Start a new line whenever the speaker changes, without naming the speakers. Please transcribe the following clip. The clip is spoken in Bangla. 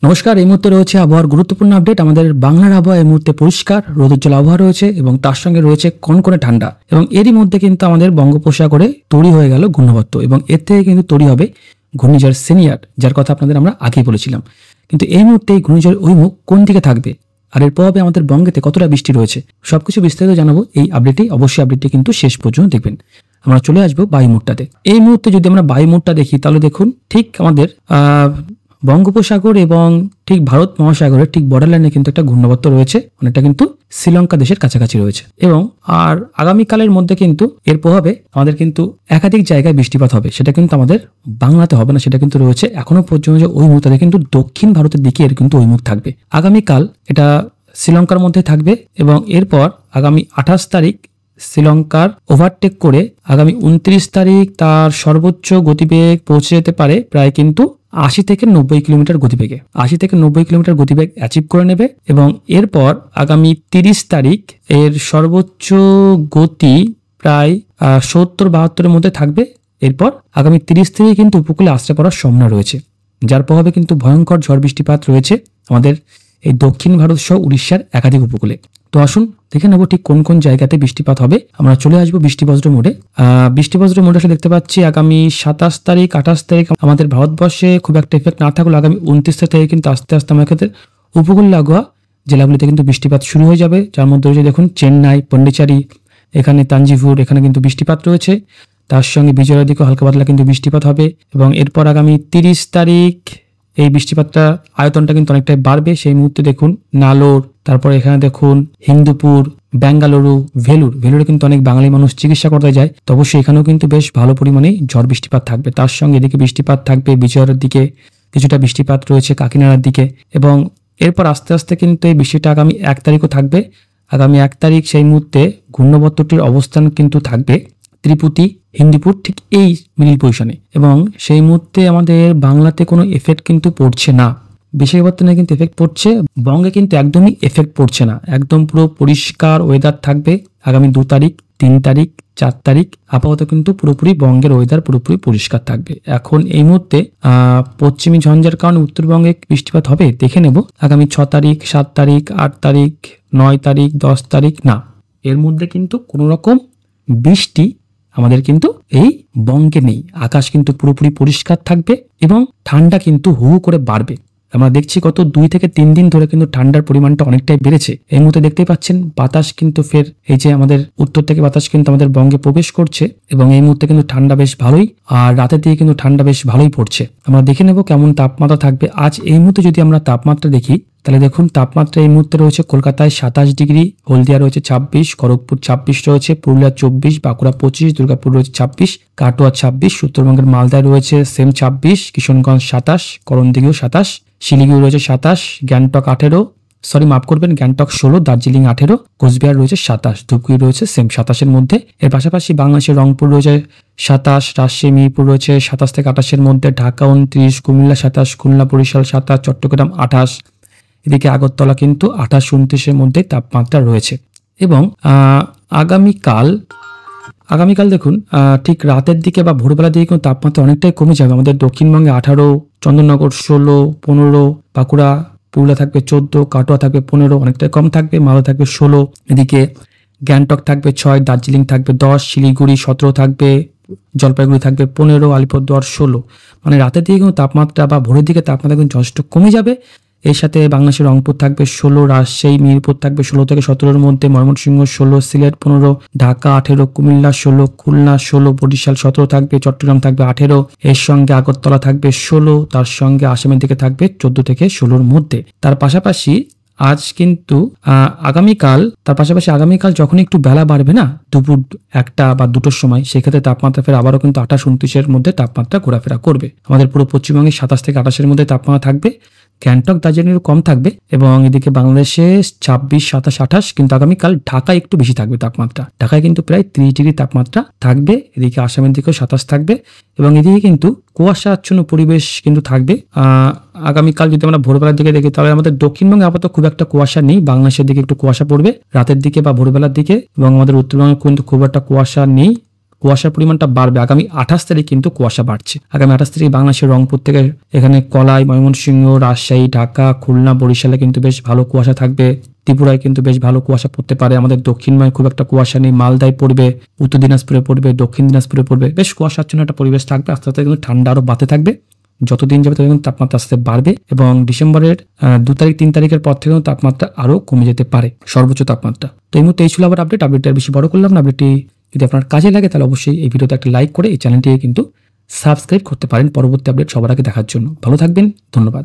নমস্কার, এই মুহূর্তে রয়েছে আবহাওয়ার গুরুত্বপূর্ণ আপডেট। আমাদের বাংলার আবহাওয়া এই মুহূর্তে পরিষ্কার রোদোজ্জ্বল আবহাওয়া রয়েছে এবং তার সঙ্গে রয়েছে কনকনে ঠান্ডা, এবং এরই মধ্যে কিন্তু আমাদের বঙ্গোপসাগরে তৈরি হয়ে গেল ঘূর্ণাবর্ত, এবং এর থেকে কিন্তু তৈরি হবে ঘূর্ণিঝড় সেনিয়ার, যার কথা আপনাদের আমরা আগেই বলেছিলাম। কিন্তু এই মুহূর্তে এই ঘূর্ণিঝড় অভিমুখ কোন দিকে থাকবে আর এর প্রভাবে আমাদের বঙ্গেতে কতটা বৃষ্টি রয়েছে সবকিছু বিস্তারিত জানাবো এই আপডেটে। অবশ্যই আপডেটটি কিন্তু শেষ পর্যন্ত দেখবেন। আমরা চলে আসবো বায়ুমোডটাতে। এই মুহূর্তে যদি আমরা বায়ুমোডটা দেখি তাহলে দেখুন ঠিক আমাদের বঙ্গোপসাগর এবং ঠিক ভারত মহাসাগরের ঠিক বর্ডার লাইনে কিন্তু একটা ঘূর্ণাবর্ত রয়েছে, অনেকটা কিন্তু শ্রীলঙ্কা দেশের কাছাকাছি রয়েছে। এবং আর আগামীকালের মধ্যে কিন্তু এর প্রভাবে আমাদের কিন্তু একাধিক জায়গায় বৃষ্টিপাত হবে, সেটা কিন্তু আমাদের বাংলাতে হবে না, সেটা কিন্তু রয়েছে এখনো পর্যন্ত যে ওই মুহূর্তে কিন্তু দক্ষিণ ভারতের দিকে এর কিন্তু ওই মুখ থাকবে। আগামীকাল এটা শ্রীলঙ্কার মধ্যে থাকবে এবং এরপর আগামী 28 তারিখ শ্রীলঙ্কার ওভারটেক করে আগামী 29 তারিখ তার সর্বোচ্চ গতিবেগ পৌঁছে যেতে পারে প্রায় কিন্তু 80 থেকে 90 কিলোমিটার গতিবেগে। 80 থেকে 90 কিলোমিটার গতিবেগ অ্যাচিভ করে নেবে এবং এরপর আগামী 30 তারিখ এর সর্বোচ্চ গতি প্রায় 70-72-এর মধ্যে থাকবে। এরপর আগামী 30 থেকে কিন্তু উপকূলে আশ্রয় পড়ার সম্ভাবনা রয়েছে, যার প্রভাবে কিন্তু ভয়ঙ্কর ঝড় বৃষ্টিপাত রয়েছে আমাদের এই দক্ষিণ ভারত সহ উড়িষ্যার একাধিক উপকূলে। তো আসুন দেখে নেবো ঠিক কোন কোন জায়গাতে বৃষ্টিপাত হবে। আমরা চলে আসবো বৃষ্টিবজ্র মোডে। বৃষ্টিবজ্র মোডে আসলে দেখতে পাচ্ছি আগামী 27 তারিখ 28 তারিখ আমাদের ভারতবর্ষে খুব একটা এফেক্ট না থাকলেও আগামী 29 তারিখ কিন্তু আস্তে আস্তে আমাদের উপকূল লাগোয়া জেলাগুলিতে কিন্তু বৃষ্টিপাত শুরু হয়ে যাবে, যার মধ্যে রয়েছে দেখুন চেন্নাই, পন্ডিচেরি, এখানে তাঞ্জিভুর, এখানে কিন্তু বৃষ্টিপাত রয়েছে। তার সঙ্গে বিজয়ের দিকেও হালকা পাতলা কিন্তু বৃষ্টিপাত হবে এবং এরপর আগামী 30 তারিখ এই বৃষ্টিপাতটা আয়তনটা কিন্তু অনেকটাই বাড়বে। সেই মুহূর্তে দেখুন নালোর, তারপর এখানে দেখুন হিন্দুপুর, বেঙ্গালুরু, ভেলুরে কিন্তু অনেক বাঙালি মানুষ চিকিৎসা করতে যায়, তো অবশ্যই এখানেও কিন্তু বেশ ভালো পরিমাণে ঝড় বৃষ্টিপাত থাকবে। তার সঙ্গে এদিকে বৃষ্টিপাত থাকবে বিজয়ের দিকে, কিছুটা বৃষ্টিপাত রয়েছে কাকিনাড়ার দিকে এবং এরপর আস্তে আস্তে কিন্তু এই বৃষ্টিটা আগামী 1 তারিখও থাকবে। আগামী 1 তারিখ সেই মুহূর্তে ঘূর্ণাবর্তটির অবস্থান কিন্তু থাকবে ত্রিপুতি, হিন্দিপুর ঠিক এই মিডিল পজিশনে, এবং সেই মুহূর্তে আমাদের বাংলাতে কোনো এফেক্ট কিন্তু পড়ছে না, বিশাখাপত্তনে কিন্তু এফেক্ট পড়ছে, বঙ্গে কিন্তু একদমই এফেক্ট পড়ছে না, একদম পুরো পরিষ্কার ওয়েদার থাকবে আগামী 2 তারিখ 3 তারিখ 4 তারিখ। আপাতত কিন্তু পুরোপুরি বঙ্গের ওয়েদার পুরোপুরি পরিষ্কার থাকবে। এখন এই মুহূর্তে পশ্চিমী ঝঞ্ঝার কারণে উত্তরবঙ্গে বৃষ্টিপাত হবে দেখে নেব আগামী 6 তারিখ 7 তারিখ 8 তারিখ 9 তারিখ 10 তারিখ। না, এর মধ্যে কিন্তু কোনো রকম বৃষ্টি আমাদের কিন্তু এই বঙ্গে নেই। আকাশ কিন্তু পুরোপুরি পরিষ্কার থাকবে এবং ঠান্ডা কিন্তু হু হু করে বাড়বে। আমরা দেখছি গত 2 থেকে 3 দিন ধরে কিন্তু ঠান্ডার পরিমাণটা অনেকটাই বেড়েছে। এই মুহূর্তে দেখতেই পাচ্ছেন বাতাস কিন্তু ফের এই যে আমাদের উত্তর থেকে বাতাস কিন্তু আমাদের বঙ্গে প্রবেশ করছে এবং এই মুহূর্তে কিন্তু ঠান্ডা বেশ ভালোই, আর রাতের দিকে কিন্তু ঠান্ডা বেশ ভালোই পড়ছে। আমরা দেখে নেব কেমন তাপমাত্রা থাকবে আজ এই মুহূর্তে। যদি আমরা তাপমাত্রা দেখি তাহলে দেখুন তাপমাত্রা এই মুহূর্তে রয়েছে কলকাতায় 27 ডিগ্রি, হলদিয়া রয়েছে 26, খড়গপুর 26 রয়েছে, পুরুলিয়া 24, বাঁকুড়া 25, দুর্গাপুর রয়েছে 26, কাটোয়া 26, উত্তরবঙ্গের মালদায় রয়েছে সেম 26, কিশোরগঞ্জ 27, করণদিঘিও 27, শিলিগুড়ি রয়েছে 27, গ্যাংটক 18, গ্যাংটক 16, দার্জিলিং 18, কোচবিহার রয়েছে 27, ধূপগুড়ি রয়েছে সেম 27-এর মধ্যে। এর পাশাপাশি বাংলাদেশের রংপুর রয়েছে 27, রাজশাহী মিরপুর রয়েছে 27 থেকে 28-এর মধ্যে, ঢাকা 29, কুমিল্লা 27, খুলনা বরিশাল 27, চট্টগ্রাম 28, এদিকে আগরতলা কিন্তু 28, 29-এর মধ্যে তাপমাত্রা রয়েছে। এবং আগামীকাল দেখুন ঠিক রাতের দিকে বা ভোরবেলার দিকে কিন্তু তাপমাত্রা অনেকটাই কমে যাবে। আমাদের দক্ষিণবঙ্গে 18, চন্দননগর 16, 15, বাঁকুড়া পুরুলিয়া থাকবে 14, কাটোয়া থাকবে 15, অনেকটাই কম থাকবে, মালদা থাকবে 16, এদিকে গ্যাংটক থাকবে 6, দার্জিলিং থাকবে 10, শিলিগুড়ি 17 থাকবে, জলপাইগুড়ি থাকবে 15, আলিপুরদুয়ার 16। মানে রাতের দিকে কিন্তু তাপমাত্রা বা ভোরের দিকে তাপমাত্রা কিন্তু যথেষ্ট কমে যাবে। এর সাথে বাংলাদেশের রংপুর থাকবে 16, রাজশাহী মিরপুর থাকবে 16 থেকে 17-এর মধ্যে, ময়মনসিংহ 16, সিলেট 15, ঢাকা 18, কুমিল্লা 16, খুলনা 16, বরিশাল 17 থাকবে, চট্টগ্রাম থাকবে 18, এর সঙ্গে আগরতলা থাকবে 16, তার সঙ্গে আসামের দিকে থাকবে 14 থেকে 16-এর মধ্যে। তার পাশাপাশি আগামীকাল যখন একটু বেলা বাড়বে না, দুপুর 1টা বা 2টোর সময়, সেক্ষেত্রে তাপমাত্রা ফের আবারও কিন্তু 28, 29-এর মধ্যে তাপমাত্রা ঘোরাফেরা করবে। আমাদের পুরো পশ্চিমবঙ্গে 27 থেকে 28-এর মধ্যে তাপমাত্রা থাকবে, গ্যাংটক দার্জিলিং কম থাকবে এবং এদিকে বাংলাদেশে 26, 27, 28, কিন্তু আগামীকাল ঢাকায় একটু বেশি থাকবে তাপমাত্রা। ঢাকায় কিন্তু প্রায় 30 ডিগ্রি তাপমাত্রা থাকবে, এদিকে আসামের দিকেও 27 থাকবে এবং এদিকে কিন্তু কুয়াশাচ্ছন্ন পরিবেশ কিন্তু থাকবে। আগামীকাল যদি আমরা ভোরবেলার দিকে দেখি তাহলে আমাদের দক্ষিণবঙ্গে আপাতত খুব একটা কুয়াশা নেই, বাংলাদেশের দিকে একটু কুয়াশা পড়বে রাতের দিকে বা ভোরবেলার দিকে, এবং আমাদের উত্তরবঙ্গে কিন্তু খুব একটা কুয়াশা নেই, কুয়াশার পরিমাণটা বাড়বে। আগামী 28 তারিখ কিন্তু কুয়াশা বাড়ছে। আগামী 28 তারিখ বাংলাদেশের রংপুর থেকে এখানে কলাই, ময়মনসিংহ, রাজশাহী, ঢাকা, খুলনা, বরিশালে কিন্তু বেশ ভালো কুয়াশা থাকবে। ত্রিপুরায় কিন্তু বেশ ভালো কুয়াশা পড়তে পারে। আমাদের দক্ষিণময় খুব একটা কুয়াশা নেই। মালদায় পড়বে, উত্তর দিনাজপুরে পড়বে, দক্ষিণ দিনাজপুরে পড়বে। বেশ কুয়াশাচ্ছন্ন একটা পরিবেশ থাকবে। আস্তে আস্তে কিন্তু ঠান্ডা আরো বাড়তে থাকবে। যতদিন যাবে ততদিন তাপমাত্রা আস্তে বাড়বে এবং ডিসেম্বরের 2 তারিখ 3 তারিখের পর থেকে তাপমাত্রা আরো কমে যেতে পারে, সর্বোচ্চ তাপমাত্রা। তো এই মুহূর্তে এই ছিল আবার আপডেটটা বেশি বড় করলাম না। আপডেটটি যদি আপনার কাজে লাগে তাহলে অবশ্যই এই ভিডিওতে একটা লাইক করে এই চ্যানেলটিকে কিন্তু সাবস্ক্রাইব করতে পারেন পরবর্তী আপডেট সবার আগে দেখার জন্য। ভালো থাকবেন, ধন্যবাদ।